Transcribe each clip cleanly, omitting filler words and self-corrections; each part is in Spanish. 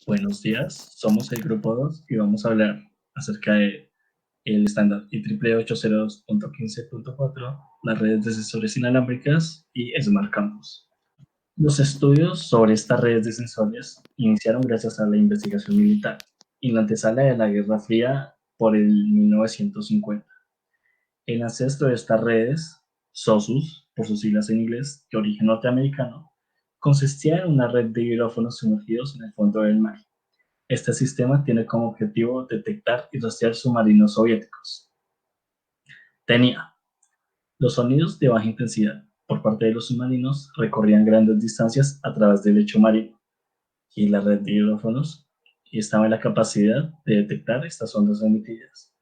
Buenos días, somos el grupo 2 y vamos a hablar acerca de el estándar IEEE 802.15.4, las redes de sensores inalámbricas y Smart Campus. Los estudios sobre estas redes de sensores iniciaron gracias a la investigación militar y la antesala de la Guerra Fría por el 1950. El ancestro de estas redes, SOSUS, por sus siglas en inglés, de origen norteamericano, consistía en una red de hidrófonos sumergidos en el fondo del mar. Este sistema tiene como objetivo detectar y rastrear submarinos soviéticos. Tenía los sonidos de baja intensidad por parte de los submarinos recorrían grandes distancias a través del lecho marino y la red de hidrófonos estaba en la capacidad de detectar estas ondas emitidas.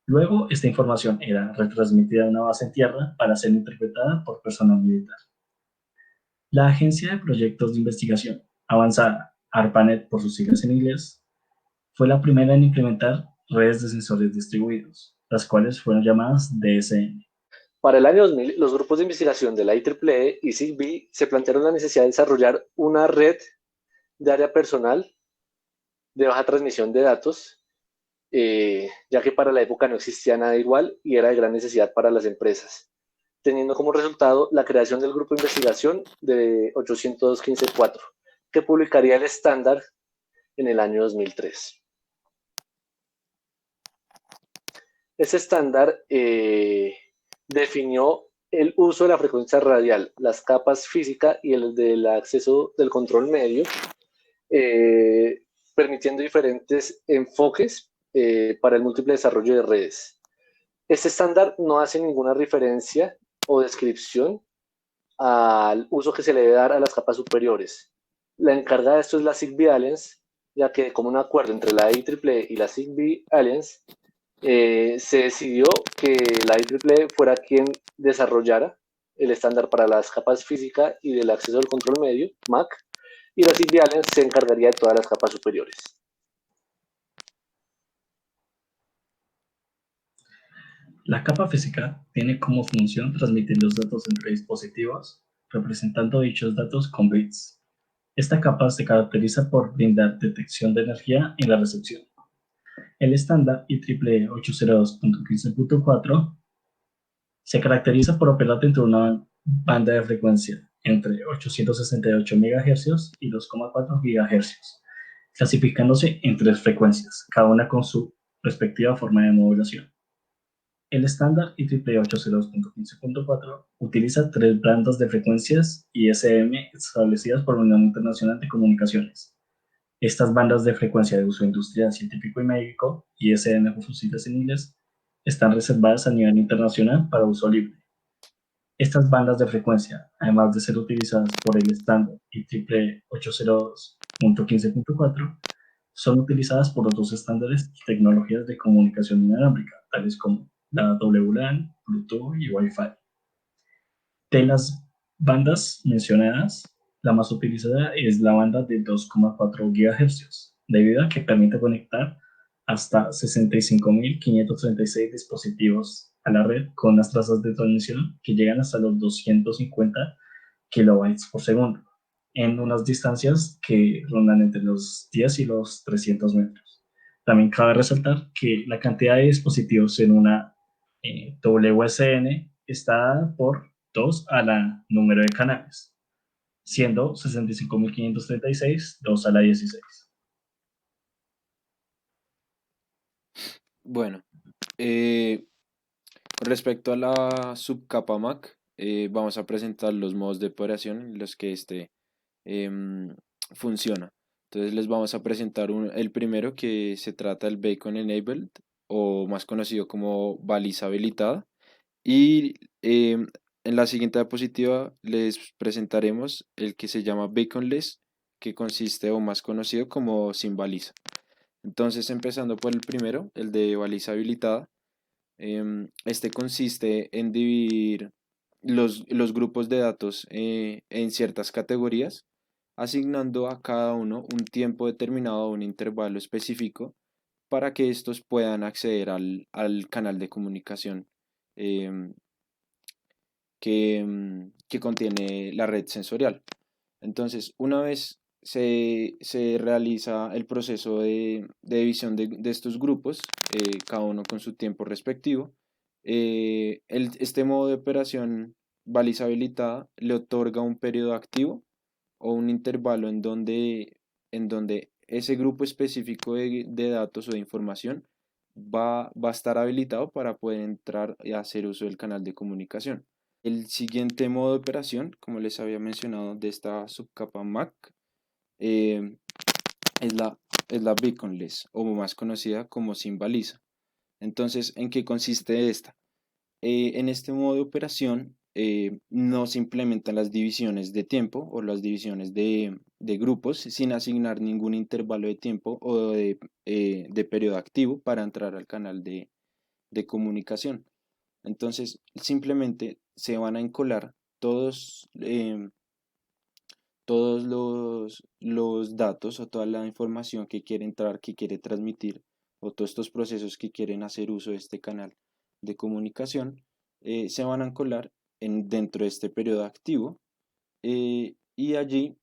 Luego, esta información era retransmitida a una base en tierra para ser interpretada por personal militar. La Agencia de Proyectos de Investigación Avanzada, ARPANET por sus siglas en inglés, fue la primera en implementar redes de sensores distribuidos, las cuales fueron llamadas DSN. Para el año 2000, los grupos de investigación de la IEEE y ZigBee se plantearon la necesidad de desarrollar una red de área personal de baja transmisión de datos, ya que para la época no existía nada igual y era de gran necesidad para las empresas, teniendo como resultado la creación del grupo de investigación de 802.15.4, que publicaría el estándar en el año 2003. Ese estándar definió el uso de la frecuencia radial, las capas física y el del acceso del control medio, permitiendo diferentes enfoques para el múltiple desarrollo de redes. Este estándar no hace ninguna referencia o descripción al uso que se le debe dar a las capas superiores. La encargada de esto es la ZigBee Alliance, ya que como un acuerdo entre la IEEE y la ZigBee Alliance, se decidió que la IEEE fuera quien desarrollara el estándar para las capas física y del acceso al control medio, MAC, y la ZigBee Alliance se encargaría de todas las capas superiores. La capa física tiene como función transmitir los datos entre dispositivos, representando dichos datos con bits. Esta capa se caracteriza por brindar detección de energía en la recepción. El estándar IEEE 802.15.4 se caracteriza por operar dentro de una banda de frecuencia entre 868 MHz y 2,4 GHz, clasificándose en tres frecuencias, cada una con su respectiva forma de modulación. El estándar IEEE 802.15.4 utiliza tres bandas de frecuencias ISM establecidas por la Unión Internacional de Comunicaciones. Estas bandas de frecuencia de uso industrial, científico y médico, ISM por sus siglas en inglés, están reservadas a nivel internacional para uso libre. Estas bandas de frecuencia, además de ser utilizadas por el estándar IEEE 802.15.4, son utilizadas por otros estándares y tecnologías de comunicación inalámbrica, tales como la WLAN, Bluetooth y Wi-Fi. De las bandas mencionadas, la más utilizada es la banda de 2,4 GHz, debido a que permite conectar hasta 65.536 dispositivos a la red con unas trazas de transmisión que llegan hasta los 250 kilobytes por segundo, en unas distancias que rondan entre los 10 y los 300 metros. También cabe resaltar que la cantidad de dispositivos en una WSN está dada por 2 a la número de canales, siendo 65.536, 2 a la 16. Bueno, eh, respecto a la subcapa Mac, vamos a presentar los modos de operación en los que em, funciona. Entonces les vamos a presentar el primero, que se trata del Beacon Enabled, o más conocido como baliza habilitada. Y en la siguiente diapositiva les presentaremos el que se llama Beaconless, que consiste o más conocido como sin baliza. Entonces, empezando por el primero, el de baliza habilitada, este consiste en dividir los grupos de datos en ciertas categorías, asignando a cada uno un tiempo determinado o un intervalo específico para que estos puedan acceder al canal de comunicación em, que contiene la red sensorial. Entonces, una vez se realiza el proceso de división de estos grupos, cada uno con su tiempo respectivo. Este modo de operación baliza habilitada le otorga un periodo activo o un intervalo en donde ese grupo específico de datos o de información va a estar habilitado para poder entrar y hacer uso del canal de comunicación. El siguiente modo de operación, como les había mencionado, de esta subcapa MAC, eh, es la beaconless, o más conocida como sin baliza. Entonces, ¿en qué consiste esta? En este modo de operación no se implementan las divisiones de tiempo o las divisiones de grupos sin asignar ningún intervalo de tiempo o de periodo activo para entrar al canal de comunicación. Entonces, simplemente se van a encolar todos los datos o toda la información que quiere entrar, que quiere transmitir, o todos estos procesos que quieren hacer uso de este canal de comunicación, se van a encolar dentro de este periodo activo, y allí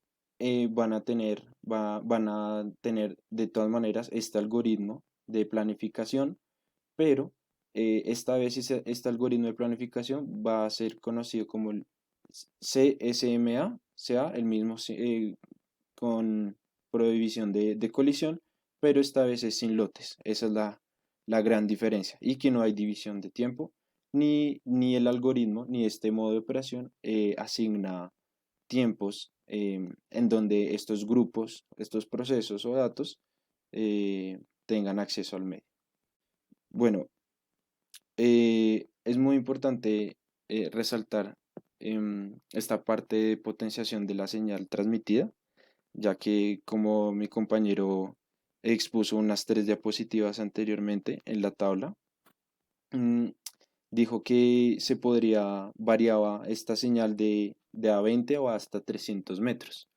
van a tener de todas maneras este algoritmo de planificación, pero esta vez este algoritmo de planificación va a ser conocido como el CSMA, sea el mismo con prohibición de colisión, pero esta vez es sin lotes. Esa es la gran diferencia. Y que no hay división de tiempo, ni el algoritmo, ni este modo de operación asigna tiempos en donde estos grupos, estos procesos o datos tengan acceso al medio. Bueno, es muy importante resaltar esta parte de potenciación de la señal transmitida, ya que como mi compañero expuso unas 3 diapositivas anteriormente en la tabla, mm, dijo que variaba esta señal de a 20 o hasta 300 metros,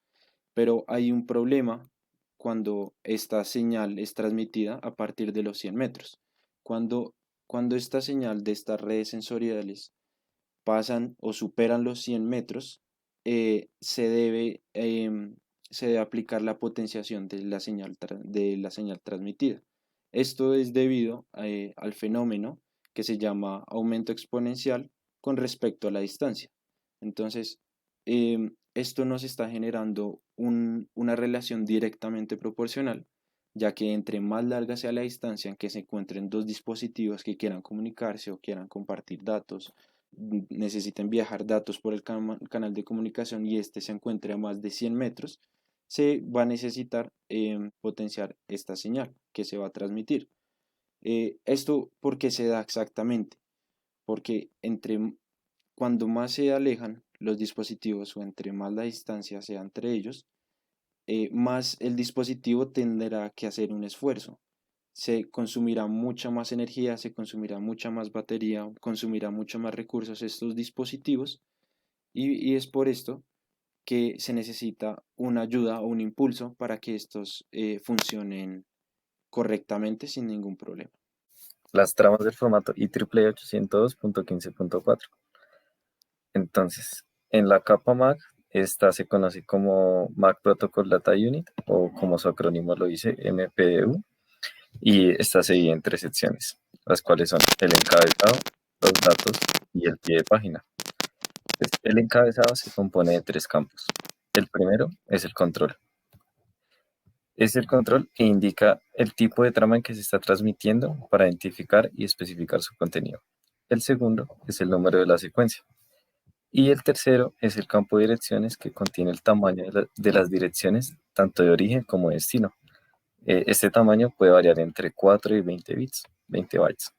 pero hay un problema cuando esta señal es transmitida a partir de los 100 metros. Cuando, cuando esta señal de estas redes sensoriales pasan o superan los 100 metros, eh, se debe, em, se debe aplicar la potenciación de la señal transmitida. Esto es debido al fenómeno que se llama aumento exponencial con respecto a la distancia. Entonces, esto nos está generando una relación directamente proporcional, ya que entre más larga sea la distancia en que se encuentren dos dispositivos que quieran comunicarse o quieran compartir datos, necesiten viajar datos por el canal de comunicación y este se encuentre a más de 100 metros, se va a necesitar potenciar esta señal que se va a transmitir. ¿Esto por qué se da exactamente? Porque cuando más se alejan los dispositivos o entre más la distancia sea entre ellos, más el dispositivo tendrá que hacer un esfuerzo. Se consumirá mucha más energía, se consumirá mucha más batería, consumirá mucho más recursos estos dispositivos, y es por esto que se necesita una ayuda o un impulso para que estos funcionen correctamente sin ningún problema. Las tramas del formato IEEE 802.15.4. Entonces, en la capa MAC, esta se conoce como MAC Protocol Data Unit, o como su acrónimo lo dice, MPDU, y esta se divide en 3 secciones, las cuales son el encabezado, los datos y el pie de página. Pues, el encabezado se compone de 3 campos. El primero es el control. Es el control que indica el tipo de trama en que se está transmitiendo para identificar y especificar su contenido. El segundo es el número de la secuencia. Y el tercero es el campo de direcciones, que contiene el tamaño de las direcciones, tanto de origen como de destino. Este tamaño puede variar entre 4 y 20 bits, 20 bytes.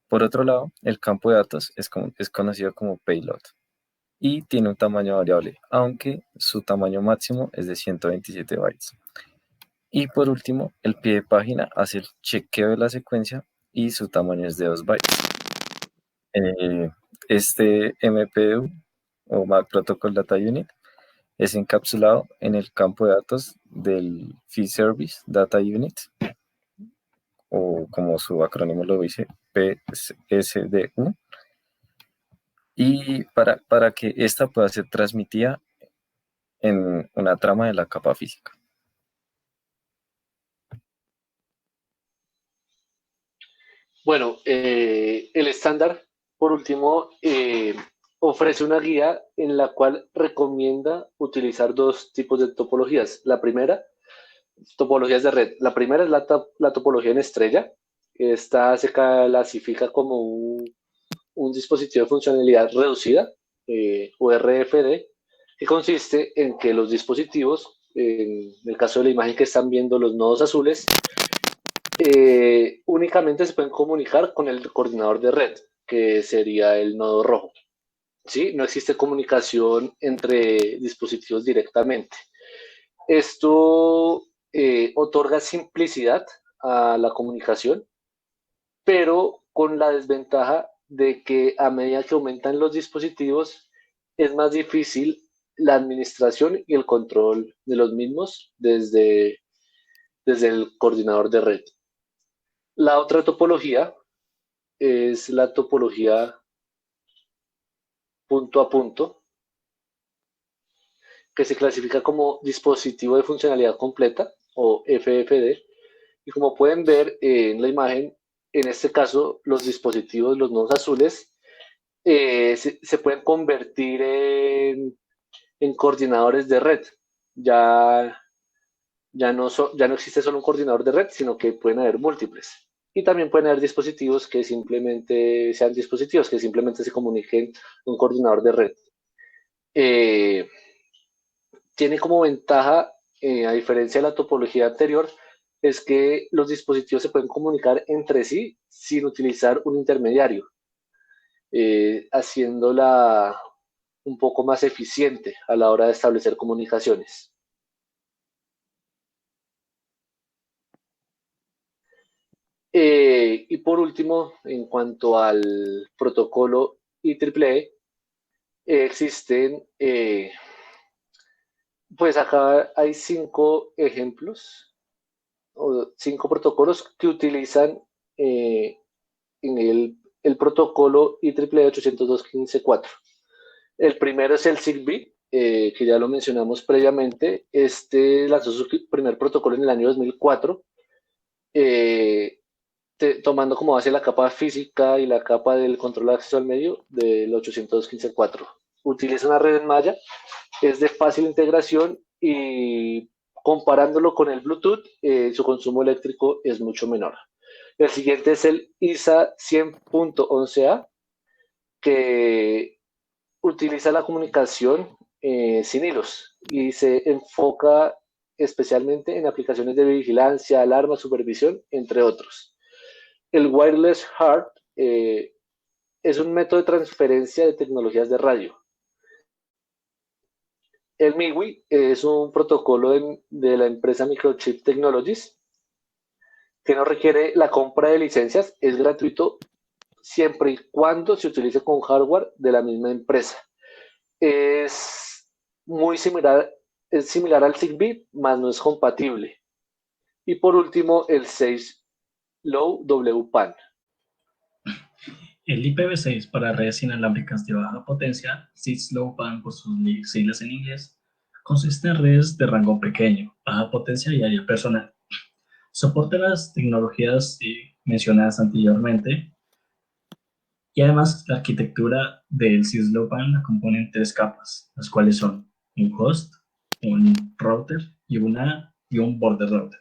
Por otro lado, el campo de datos es conocido como payload y tiene un tamaño variable, aunque su tamaño máximo es de 127 bytes. Y por último, el pie de página hace el chequeo de la secuencia y su tamaño es de 2 bytes. Este MPU o Mac Protocol Data Unit es encapsulado en el campo de datos del Fee Service Data Unit, o como su acrónimo lo dice, PSDU, y para que ésta pueda ser transmitida en una trama de la capa física. Bueno, el estándar, por último, ofrece una guía en la cual recomienda utilizar dos tipos de topologías. La primera, topologías de red. La primera es la topología en estrella. Esta se clasifica como un dispositivo de funcionalidad reducida, o RFD, que consiste en que los dispositivos, en el caso de la imagen que están viendo, los nodos azules, únicamente se pueden comunicar con el coordinador de red, que sería el nodo rojo. ¿Sí? No existe comunicación entre dispositivos directamente. Esto otorga simplicidad a la comunicación, pero con la desventaja de que a medida que aumentan los dispositivos es más difícil la administración y el control de los mismos desde el coordinador de red. La otra topología es la topología punto a punto, que se clasifica como dispositivo de funcionalidad completa o FFD. Y como pueden ver en la imagen, en este caso los dispositivos, los nodos azules, se pueden convertir en coordinadores de red. Ya no existe solo un coordinador de red, sino que pueden haber múltiples. Y también pueden haber dispositivos que simplemente sean dispositivos que simplemente se comuniquen con un coordinador de red. Tiene como ventaja, a diferencia de la topología anterior, es que los dispositivos se pueden comunicar entre sí sin utilizar un intermediario, haciéndola un poco más eficiente a la hora de establecer comunicaciones. Y por último, en cuanto al protocolo IEEE, existen, pues acá hay 5 ejemplos o 5 protocolos que utilizan en el protocolo IEEE 802.15.4. El primero es el Zigbee, que ya lo mencionamos previamente. Este lanzó su primer protocolo en el año 2004, tomando como base la capa física y la capa del control de acceso al medio del 802.15.4. Utiliza una red en malla, es de fácil integración y comparándolo con el Bluetooth, su consumo eléctrico es mucho menor. El siguiente es el ISA 100.11a, que utiliza la comunicación sin hilos y se enfoca especialmente en aplicaciones de vigilancia, alarma, supervisión, entre otros. El Wireless HART es un método de transferencia de tecnologías de radio. El MIWI es un protocolo de la empresa Microchip Technologies que no requiere la compra de licencias, es gratuito siempre y cuando se utilice con hardware de la misma empresa. Es muy similar, es similar al Zigbee, más no es compatible. Y por último, el 6 Low WPAN. El IPv6 para redes inalámbricas de baja potencia, 6LoWPAN por sus siglas en inglés, consiste en redes de rango pequeño, baja potencia y área personal. Soporta las tecnologías mencionadas anteriormente y además la arquitectura del 6LoWPAN la componen 3 capas, las cuales son un host, un router y un border router.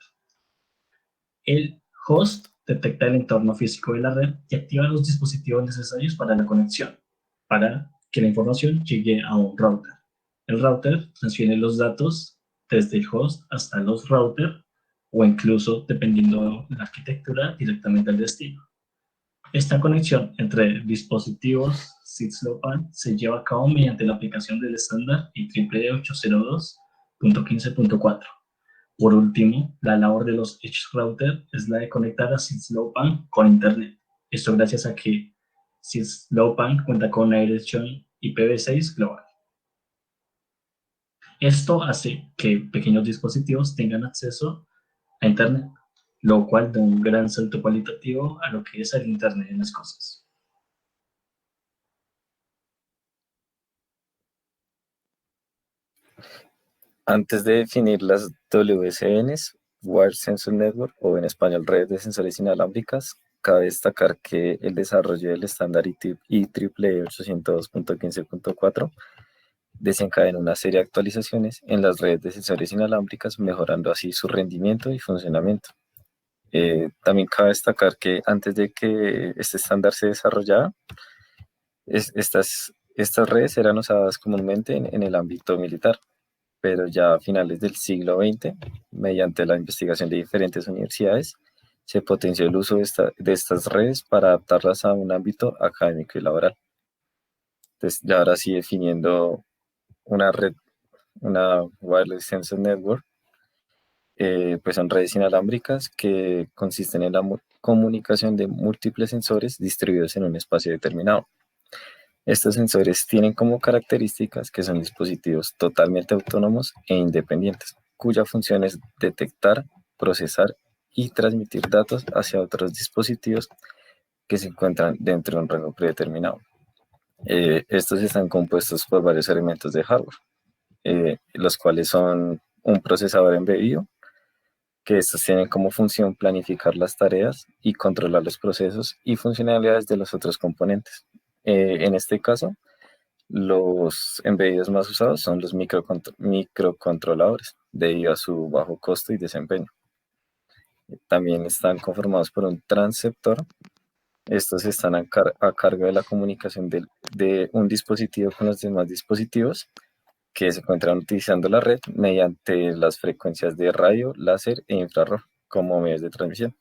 El host detecta el entorno físico de la red y activa los dispositivos necesarios para la conexión, para que la información llegue a un router. El router transfiere los datos desde el host hasta los routers o incluso, dependiendo de la arquitectura, directamente al destino. Esta conexión entre dispositivos 6LoWPAN se lleva a cabo mediante la aplicación del estándar IEEE 802.15.4. Por último, la labor de los Edge Router es la de conectar a 6LoWPAN con Internet. Esto gracias a que 6LoWPAN cuenta con una dirección IPv6 global. Esto hace que pequeños dispositivos tengan acceso a Internet, lo cual da un gran salto cualitativo a lo que es el Internet de las cosas. Antes de definir las WSNs, Wire Sensor Network, o en español redes de sensores inalámbricas, cabe destacar que el desarrollo del estándar IEEE 802.15.4 desencadena una serie de actualizaciones en las redes de sensores inalámbricas, mejorando así su rendimiento y funcionamiento. También cabe destacar que antes de que este estándar se desarrollara, estas redes eran usadas comúnmente en el ámbito militar, pero ya a finales del siglo XX, mediante la investigación de diferentes universidades, se potenció el uso de estas redes para adaptarlas a un ámbito académico y laboral. Entonces, ya ahora sí definiendo una red, una Wireless Sensor Network, pues son redes inalámbricas que consisten en la comunicación de múltiples sensores distribuidos en un espacio determinado. Estos sensores tienen como características que son dispositivos totalmente autónomos e independientes, cuya función es detectar, procesar y transmitir datos hacia otros dispositivos que se encuentran dentro de un rango predeterminado. Estos están compuestos por varios elementos de hardware, los cuales son un procesador embebido, que estos tienen como función planificar las tareas y controlar los procesos y funcionalidades de los otros componentes. En este caso, los embebidos más usados son los microcontroladores, debido a su bajo costo y desempeño. También están conformados por un transceptor. Estos están a cargo de la comunicación de un dispositivo con los demás dispositivos que se encuentran utilizando la red mediante las frecuencias de radio, láser e infrarrojo como medios de transmisión.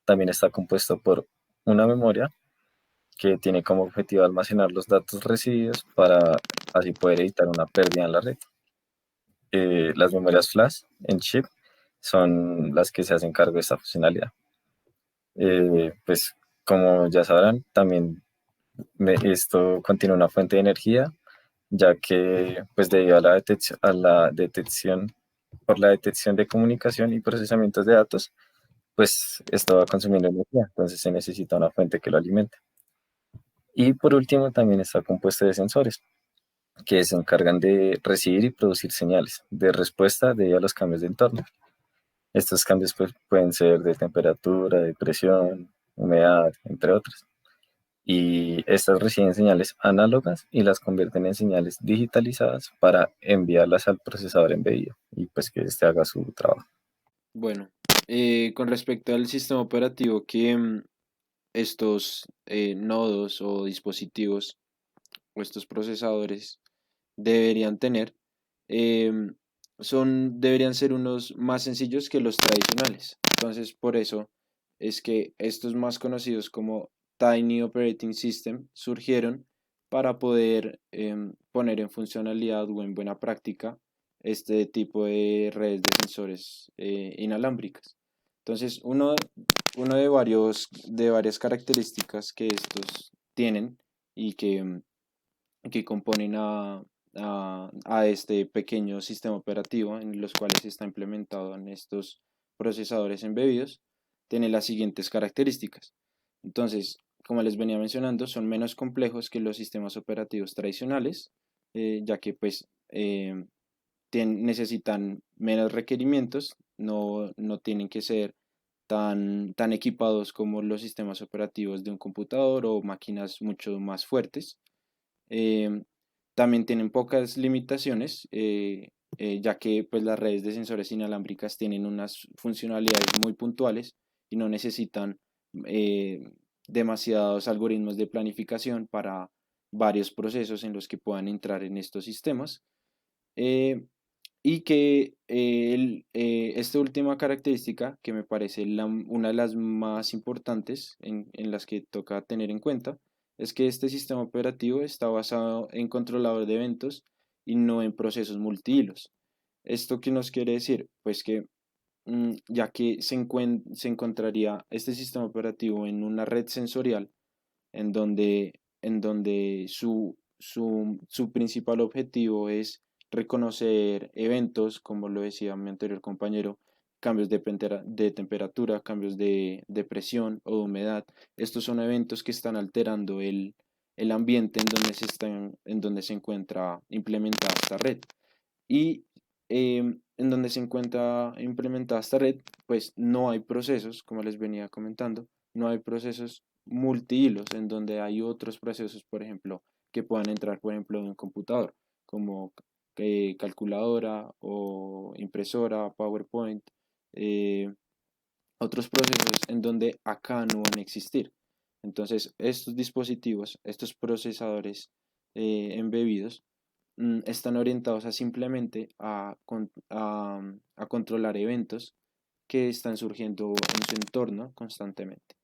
También está compuesto por una memoria que tiene como objetivo almacenar los datos recibidos para así poder evitar una pérdida en la red. Las memorias flash en chip son las que se hacen cargo de esta funcionalidad. Pues como ya sabrán, también esto contiene una fuente de energía, ya que pues debido a la detección, por la detección de comunicación y procesamientos de datos, pues esto va consumiendo energía, entonces se necesita una fuente que lo alimente. Y por último también está compuesto de sensores, que se encargan de recibir y producir señales de respuesta debido a los cambios de entorno. Estos cambios pues, pueden ser de temperatura, de presión, humedad, entre otros. Y estas reciben señales análogas y las convierten en señales digitalizadas para enviarlas al procesador embebido y pues que éste haga su trabajo. Bueno, con respecto al sistema operativo que estos nodos o dispositivos o estos procesadores deberían tener, em, deberían ser unos más sencillos que los tradicionales. Entonces, por eso es que estos más conocidos como Tiny Operating System surgieron para poder poner en funcionalidad o en buena práctica este tipo de redes de sensores inalámbricas. Entonces, uno de varias características que estos tienen y que componen a este pequeño sistema operativo en los cuales está implementado en estos procesadores embebidos, tiene las siguientes características. Entonces, como les venía mencionando, son menos complejos que los sistemas operativos tradicionales, ya que pues necesitan menos requerimientos, no tienen que ser tan equipados como los sistemas operativos de un computador o máquinas mucho más fuertes. Em, También tienen pocas limitaciones, ya que pues, las redes de sensores inalámbricas tienen unas funcionalidades muy puntuales y no necesitan eh, demasiados algoritmos de planificación para varios procesos en los que puedan entrar en estos sistemas. Eh, y que esta última característica, que me parece una de las más importantes en las que toca tener en cuenta, es que este sistema operativo está basado en controlador de eventos y no en procesos multihilos. ¿Esto qué nos quiere decir? Pues que ya que se encontraría este sistema operativo en una red sensorial en donde su principal objetivo es reconocer eventos, como lo decía mi anterior compañero, cambios de temperatura, cambios de presión o de humedad. Estos son eventos que están alterando el ambiente en donde se encuentra implementada esta red. Y en donde se encuentra implementada esta red, pues no hay procesos, como les venía comentando, no hay procesos multihilos en donde hay otros procesos, por ejemplo, que puedan entrar, por ejemplo, en un computador, como calculadora o impresora, PowerPoint, eh, otros procesos en donde acá no van a existir. Entonces, estos dispositivos, estos procesadores embebidos, están orientados a simplemente a controlar eventos que están surgiendo en su entorno constantemente.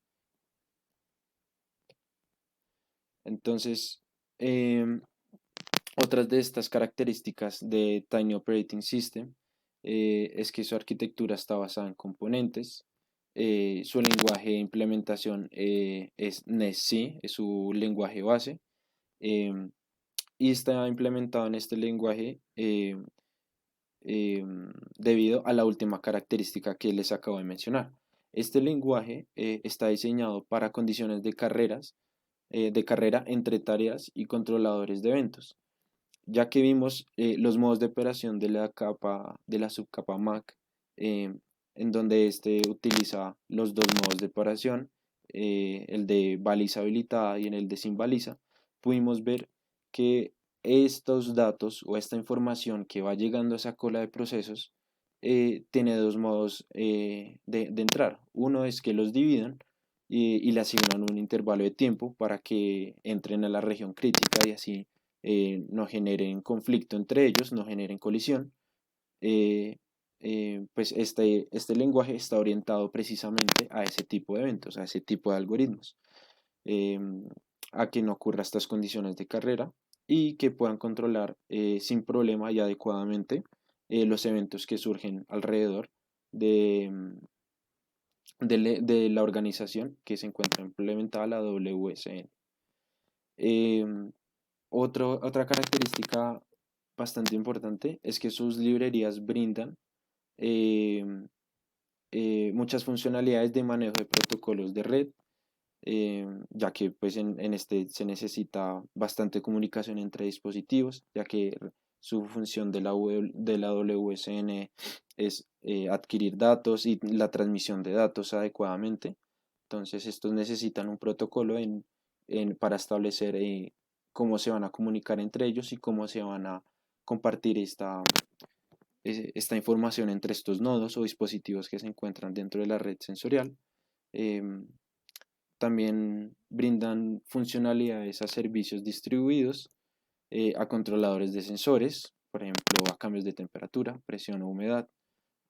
Entonces, otras de estas características de Tiny Operating System es que su arquitectura está basada en componentes, su lenguaje de implementación es NESC, es su lenguaje base, em, y está implementado en este lenguaje debido a la última característica que les acabo de mencionar. Este lenguaje está diseñado para condiciones de carrera entre tareas y controladores de eventos, ya que vimos los modos de operación de la subcapa Mac, en donde este utiliza los dos modos de operación, el de baliza habilitada y en el de sin baliza. Pudimos ver que estos datos o esta información que va llegando a esa cola de procesos tiene dos modos de entrar. Uno es que los dividan y le asignan un intervalo de tiempo para que entren a la región crítica y así no generen conflicto entre ellos, no generen colisión. Pues este lenguaje está orientado precisamente a ese tipo de eventos, a ese tipo de algoritmos, a que no ocurra estas condiciones de carrera y que puedan controlar sin problema y adecuadamente los eventos que surgen alrededor de la organización que se encuentra implementada, la WSN. Otra característica bastante importante es que sus librerías brindan eh, muchas funcionalidades de manejo de protocolos de red, ya que pues en este se necesita bastante comunicación entre dispositivos, ya que su función de la WSN es adquirir datos y la transmisión de datos adecuadamente. Entonces estos necesitan un protocolo para establecer cómo se van a comunicar entre ellos y cómo se van a compartir esta información entre estos nodos o dispositivos que se encuentran dentro de la red sensorial. También brindan funcionalidades a servicios distribuidos, a controladores de sensores, por ejemplo, a cambios de temperatura, presión o humedad,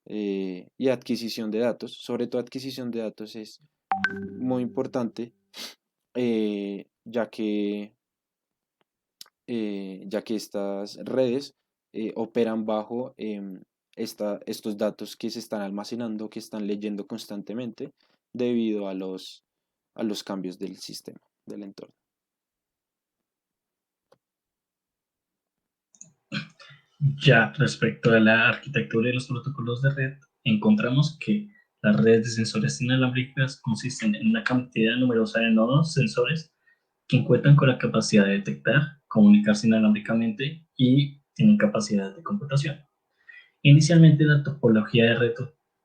y adquisición de datos. Sobre todo adquisición de datos es muy importante, ya que estas redes operan bajo estos datos que se están almacenando, que están leyendo constantemente debido a los cambios del sistema, del entorno. Ya respecto a la arquitectura y los protocolos de red, encontramos que las redes de sensores inalámbricas consisten en una cantidad numerosa de nodos sensores que cuentan con la capacidad de detectar, comunicarse inalámbricamente y tienen capacidad de computación. Inicialmente, la topología de red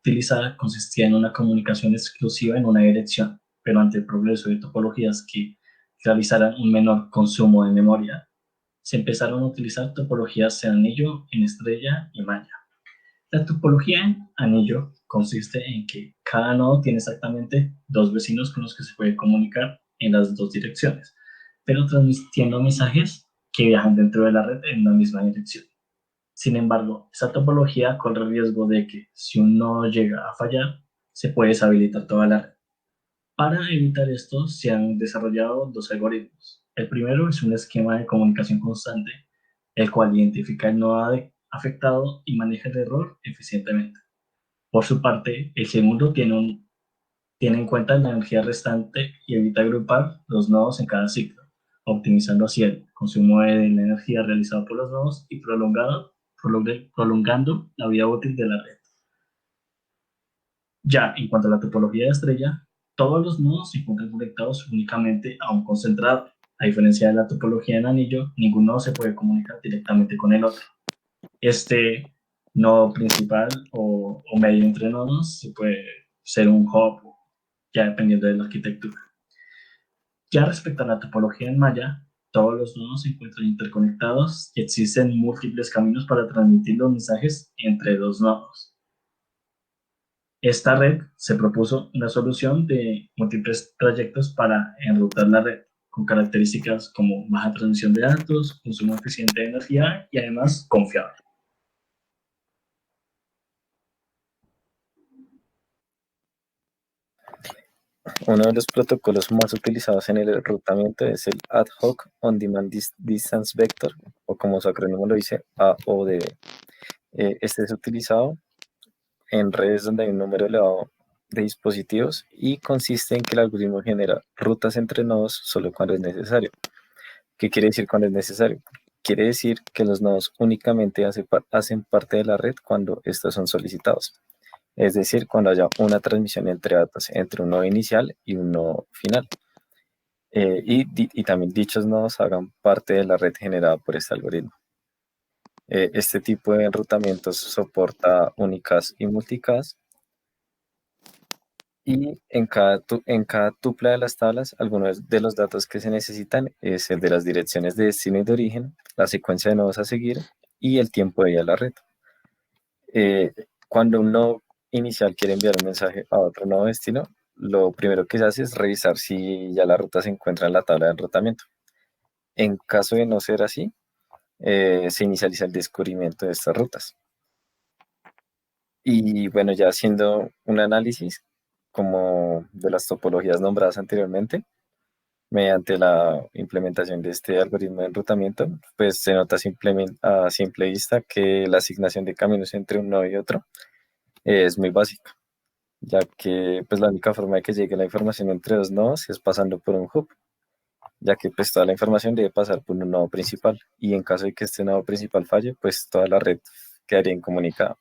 utilizada consistía en una comunicación exclusiva en una dirección, pero ante el progreso de topologías que realizaran un menor consumo de memoria, se empezaron a utilizar topologías en anillo, en estrella y malla. La topología en anillo consiste en que cada nodo tiene exactamente dos vecinos con los que se puede comunicar en las dos direcciones, pero transmitiendo mensajes que viajan dentro de la red en la misma dirección. Sin embargo, esa topología corre el riesgo de que, si un nodo llega a fallar, se puede deshabilitar toda la red. Para evitar esto, se han desarrollado dos algoritmos. El primero es un esquema de comunicación constante, el cual identifica el nodo afectado y maneja el error eficientemente. Por su parte, el segundo tiene en cuenta la energía restante y evita agrupar los nodos en cada ciclo, optimizando así el consumo de la energía realizado por los nodos y prolongando la vida útil de la red. Ya en cuanto a la topología de estrella, todos los nodos se encuentran conectados únicamente a un concentrador. A diferencia de la topología en anillo, ningún nodo se puede comunicar directamente con el otro. Este nodo principal o medio entre nodos se puede ser un hub ya dependiendo de la arquitectura. Ya respecto a la topología en malla, todos los nodos se encuentran interconectados y existen múltiples caminos para transmitir los mensajes entre dos nodos. Esta red se propuso una solución de múltiples trayectos para enrutar la red, con características como baja transmisión de datos, consumo eficiente de energía y además confiable. Uno de los protocolos más utilizados en el enrutamiento es el Ad Hoc On-Demand Distance Vector, o como su acrónimo lo dice, AODV. Este es utilizado en redes donde hay un número elevado de dispositivos y consiste en que el algoritmo genera rutas entre nodos solo cuando es necesario. ¿Qué quiere decir cuando es necesario? Quiere decir que los nodos únicamente hacen parte de la red cuando estos son solicitados. Es decir, cuando haya una transmisión entre datos entre un nodo inicial y un nodo final. Y también dichos nodos hagan parte de la red generada por este algoritmo. Este tipo de enrutamientos soporta unicast y multicast. Y en cada tupla de las tablas, algunos de los datos que se necesitan es el de las direcciones de destino y de origen, la secuencia de nodos a seguir y el tiempo de ida a la red. Cuando un nodo inicial quiere enviar un mensaje a otro nodo destino, lo primero que se hace es revisar si ya la ruta se encuentra en la tabla de enrutamiento. En caso de no ser así, se inicializa el descubrimiento de estas rutas. Y bueno, ya haciendo un análisis como de las topologías nombradas anteriormente, mediante la implementación de este algoritmo de enrutamiento, pues se nota a simple vista que la asignación de caminos entre un nodo y otro es muy básica, ya que pues la única forma de que llegue la información entre dos nodos es pasando por un hub, ya que pues toda la información debe pasar por un nodo principal y en caso de que este nodo principal falle, pues toda la red quedaría incomunicada.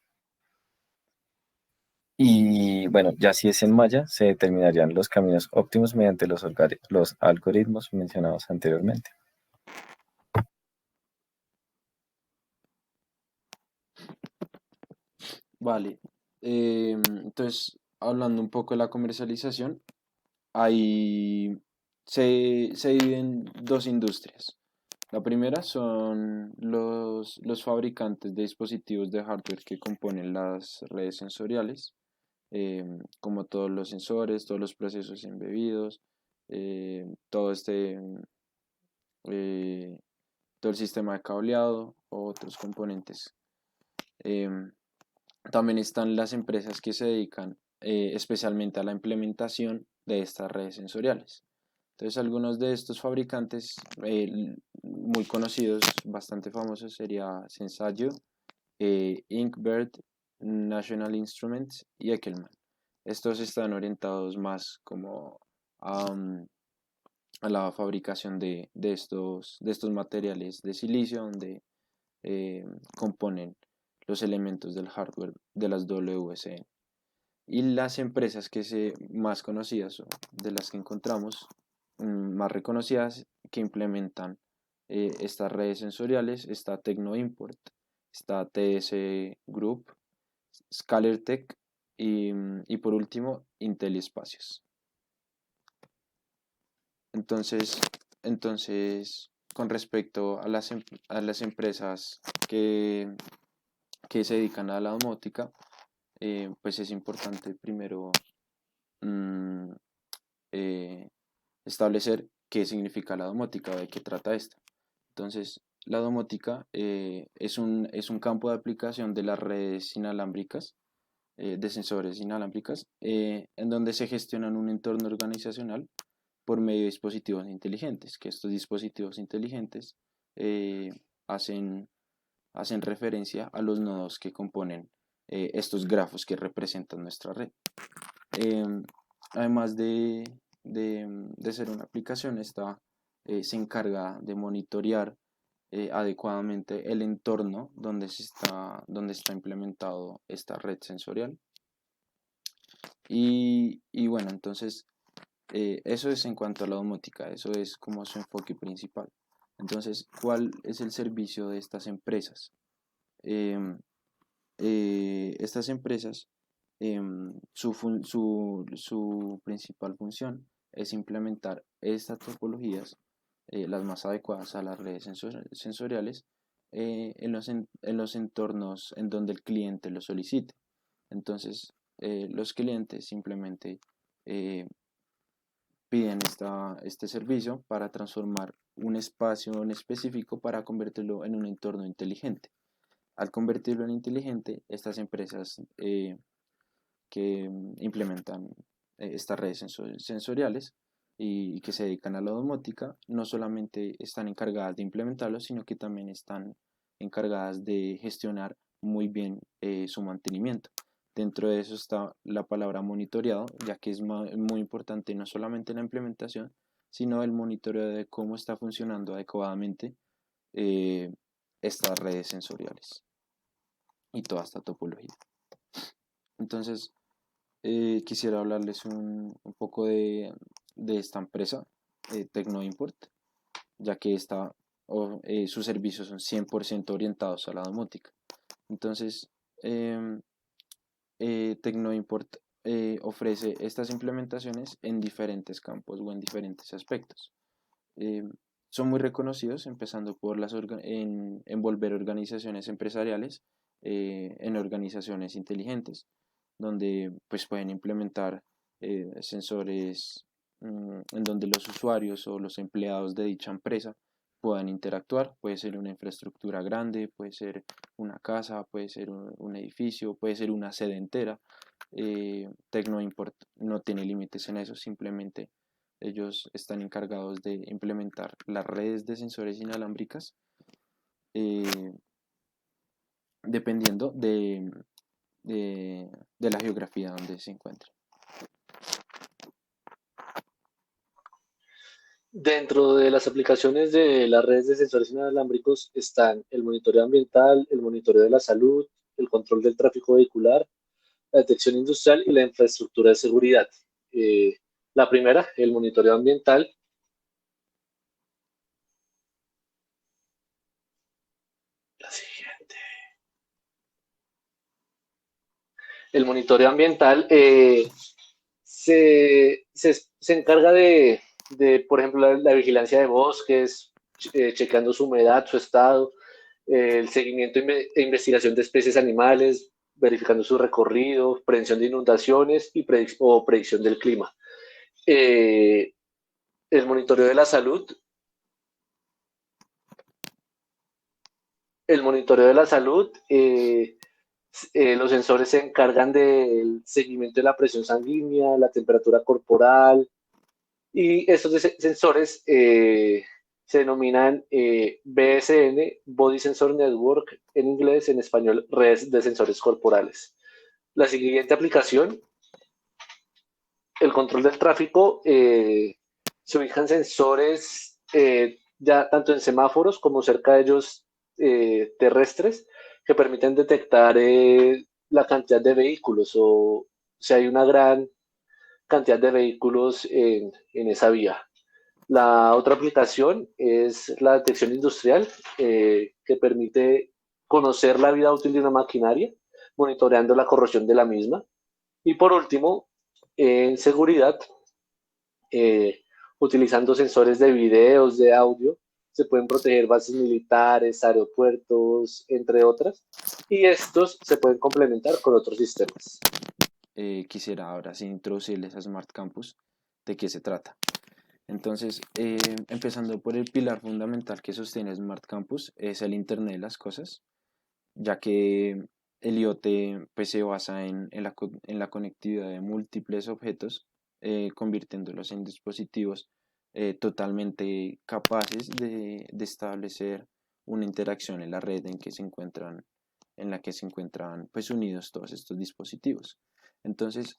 Y bueno, ya si es en malla, se determinarían los caminos óptimos mediante los algoritmos mencionados anteriormente. Vale. Entonces, hablando un poco de la comercialización, hay, se dividen dos industrias. La primera son los fabricantes de dispositivos de hardware que componen las redes sensoriales, como todos los sensores, todos los procesos embebidos, todo eh, todo el sistema de cableado o otros componentes. Em, También están las empresas que se dedican especialmente a la implementación de estas redes sensoriales. Entonces, algunos de estos fabricantes muy conocidos, bastante famosos, sería Sensayo, Inkbird, National Instruments y Eckelmann. Estos están orientados más como a la fabricación de estos materiales de silicio donde componen los elementos del hardware de las WSN. Y las empresas más conocidas o de las que encontramos más reconocidas que implementan estas redes sensoriales está Tecnoimport, está TS Group, ScalarTech y por último Intel Espacios. Entonces, con respecto a las empresas que se dedican a la domótica, pues es importante primero mm, eh, establecer qué significa la domótica o de qué trata esta. Entonces, la domótica es un campo de aplicación de las redes inalámbricas, de sensores inalámbricas, en donde se gestionan un entorno organizacional por medio de dispositivos inteligentes, que estos dispositivos inteligentes eh, hacen, hacen referencia a los nodos que componen estos grafos que representan nuestra red. Em, Además de ser una aplicación, se encarga de monitorear adecuadamente el entorno donde está implementado esta red sensorial. Y bueno, entonces eso es en cuanto a la domótica, eso es como su enfoque principal. Entonces, ¿cuál es el servicio de estas empresas? Estas empresas su principal función es implementar estas topologías, las más adecuadas a las redes sensoriales, en los entornos en donde el cliente lo solicite. Entonces, los clientes simplemente eh, piden este servicio para transformar un espacio en específico para convertirlo en un entorno inteligente. Al convertirlo en inteligente, estas empresas que implementan estas redes sensoriales y que se dedican a la domótica, no solamente están encargadas de implementarlo, sino que también están encargadas de gestionar muy bien su mantenimiento. Dentro de eso está la palabra monitoreado, ya que es muy importante no solamente la implementación, sino el monitoreo de cómo está funcionando adecuadamente eh, estas redes sensoriales y toda esta topología. Entonces, quisiera hablarles un poco de esta empresa, Tecnoimport, ya que sus servicios son 100% orientados a la domótica. Entonces, em, Tecnoimport ofrece estas implementaciones en diferentes campos o en diferentes aspectos. Em, Son muy reconocidos, empezando por en envolver organizaciones empresariales en organizaciones inteligentes, donde pues pueden implementar sensores en donde los usuarios o los empleados de dicha empresa puedan interactuar. Puede ser una infraestructura grande, puede ser una casa, puede ser un edificio, puede ser una sede entera. Tecnoimport no tiene límites en eso, simplemente ellos están encargados de implementar las redes de sensores inalámbricas eh, dependiendo de la geografía donde se encuentra. Dentro de las aplicaciones de las redes de sensores inalámbricos están el monitoreo ambiental, el monitoreo de la salud, el control del tráfico vehicular, la detección industrial y la infraestructura de seguridad. La primera, el monitoreo ambiental. La siguiente. El monitoreo ambiental se encarga por ejemplo, la vigilancia de bosques, checando su humedad, su estado, el seguimiento e investigación de especies animales, verificando su recorrido, prevención de inundaciones o predicción del clima. El monitoreo de la salud. El monitoreo de la salud, los sensores se encargan del seguimiento de la presión sanguínea, la temperatura corporal, y estos sensores se denominan BSN, Body Sensor Network, en inglés, en español, redes de sensores corporales. La siguiente aplicación, el control del tráfico, se ubican sensores ya tanto en semáforos como cerca de ellos terrestres que permiten detectar la cantidad de vehículos o si hay una gran cantidad de vehículos en esa vía. La otra aplicación es la detección industrial, que permite conocer la vida útil de una maquinaria, monitoreando la corrosión de la misma. Y por último, en seguridad, eh, utilizando sensores de videos, de audio, se pueden proteger bases militares, aeropuertos, entre otras, y estos se pueden complementar con otros sistemas. Quisiera ahora sí introducirles a Smart Campus de qué se trata. Entonces, empezando por el pilar fundamental que sostiene Smart Campus, es el Internet de las Cosas, ya que el IoT pues, se basa en la conectividad de múltiples objetos, convirtiéndolos en dispositivos totalmente capaces de establecer una interacción en la red en la que se encuentran pues, unidos todos estos dispositivos. Entonces,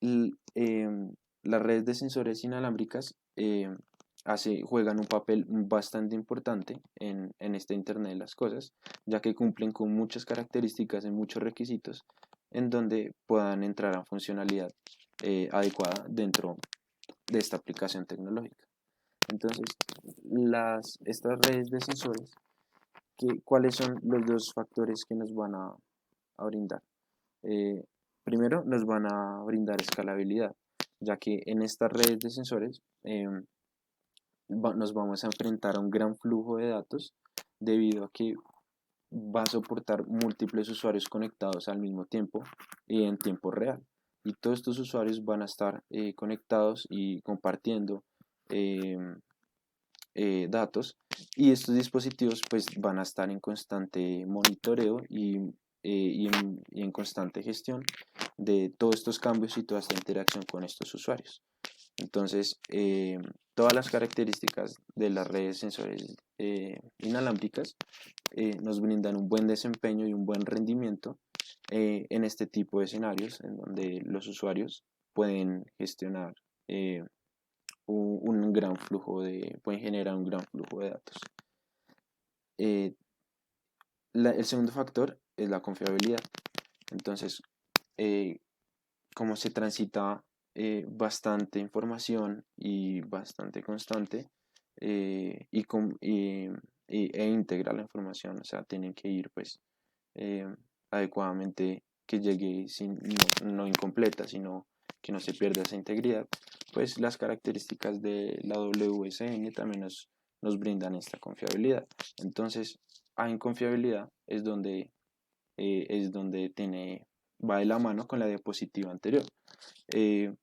las redes de sensores inalámbricas juegan un papel bastante importante en este Internet de las Cosas, ya que cumplen con muchas características y muchos requisitos en donde puedan entrar a funcionalidad adecuada dentro de esta aplicación tecnológica. Entonces, estas redes de sensores, ¿cuáles son los dos factores que nos van a brindar? primero nos van a brindar escalabilidad, ya que en estas redes de sensores nos vamos a enfrentar a un gran flujo de datos debido a que va a soportar múltiples usuarios conectados al mismo tiempo y en tiempo real. Y todos estos usuarios van a estar conectados y compartiendo eh, datos, y estos dispositivos pues van a estar en constante monitoreo y en constante gestión de todos estos cambios y toda esta interacción con estos usuarios. Entonces, todas las características de las redes sensores inalámbricas nos brindan un buen desempeño y un buen rendimiento en este tipo de escenarios en donde los usuarios pueden gestionar pueden generar un gran flujo de datos. Eh, el segundo factor es la confiabilidad. Entonces, como se transita bastante información y bastante constante e íntegra la información, o sea, tienen que ir pues eh, adecuadamente, que llegue no incompleta, sino que no se pierda esa integridad, pues las características de la WSN también nos brindan esta confiabilidad. Entonces, en confiabilidad es donde va de la mano con la diapositiva anterior. Eh,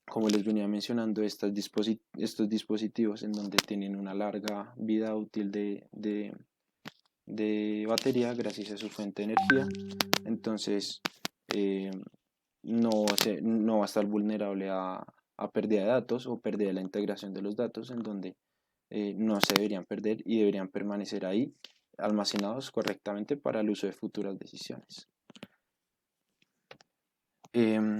como les venía mencionando, estos dispositivos en donde tienen una larga vida útil de batería gracias a su fuente de energía, entonces eh, no va a estar vulnerable a pérdida de datos o pérdida de la integración de los datos, en donde no se deberían perder y deberían permanecer ahí almacenados correctamente para el uso de futuras decisiones. Em,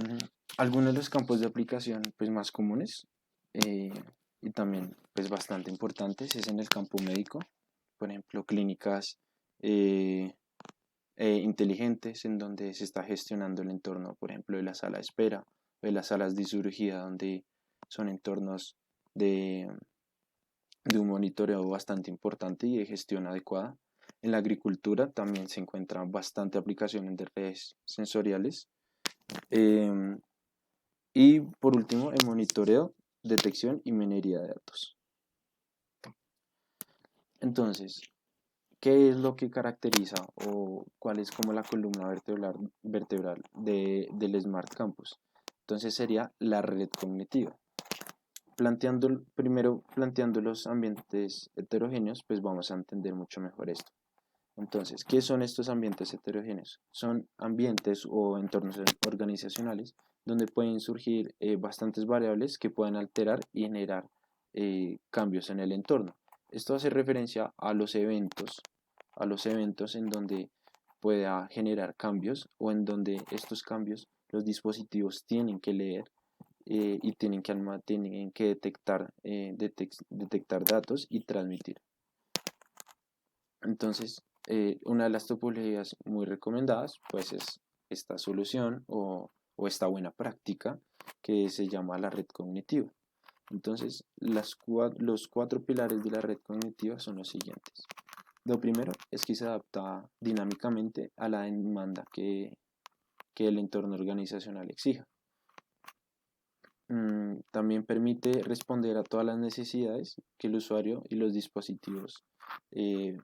Algunos de los campos de aplicación pues, más comunes eh, y también pues, bastante importantes es en el campo médico, por ejemplo, clínicas eh, inteligentes en donde se está gestionando el entorno, por ejemplo, de la sala de espera o de las salas de cirugía, donde son entornos de, de un monitoreo bastante importante y de gestión adecuada. En la agricultura también se encuentra bastante aplicaciones de redes sensoriales. Em, y por último, el monitoreo, detección y minería de datos. Entonces, ¿qué es lo que caracteriza o cuál es como la columna vertebral del Smart Campus? Entonces sería la red cognitiva. Primero planteando los ambientes heterogéneos, pues vamos a entender mucho mejor esto. Entonces, ¿qué son estos ambientes heterogéneos? Son ambientes o entornos organizacionales donde pueden surgir bastantes variables que puedan alterar y generar cambios en el entorno. Esto hace referencia a los eventos en donde pueda generar cambios o en donde estos cambios los dispositivos tienen que leer y tienen que detectar datos y transmitir. Entonces, una de las topologías muy recomendadas pues es esta solución o esta buena práctica que se llama la red cognitiva. Entonces, los cuatro pilares de la red cognitiva son los siguientes. Lo primero es que se adapta dinámicamente a la demanda que el entorno organizacional exija. También permite responder a todas las necesidades que el usuario y los dispositivos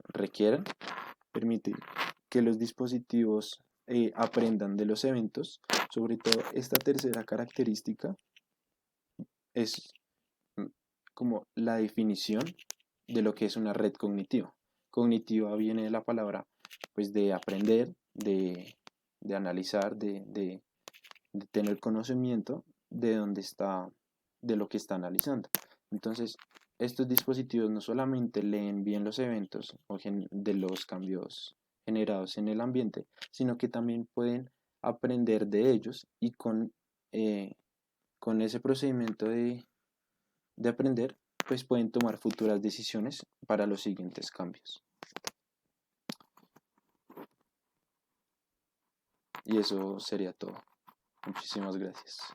requieran. Permite que los dispositivos aprendan de los eventos. Sobre todo, esta tercera característica es como la definición de lo que es una red cognitiva. Cognitiva viene de la palabra pues de aprender, de analizar, de tener conocimiento de dónde está, de lo que está analizando. Entonces, estos dispositivos no solamente leen bien los eventos de los cambios generados en el ambiente, sino que también pueden aprender de ellos y con ese procedimiento de aprender, pues pueden tomar futuras decisiones para los siguientes cambios. Y eso sería todo. Muchísimas gracias.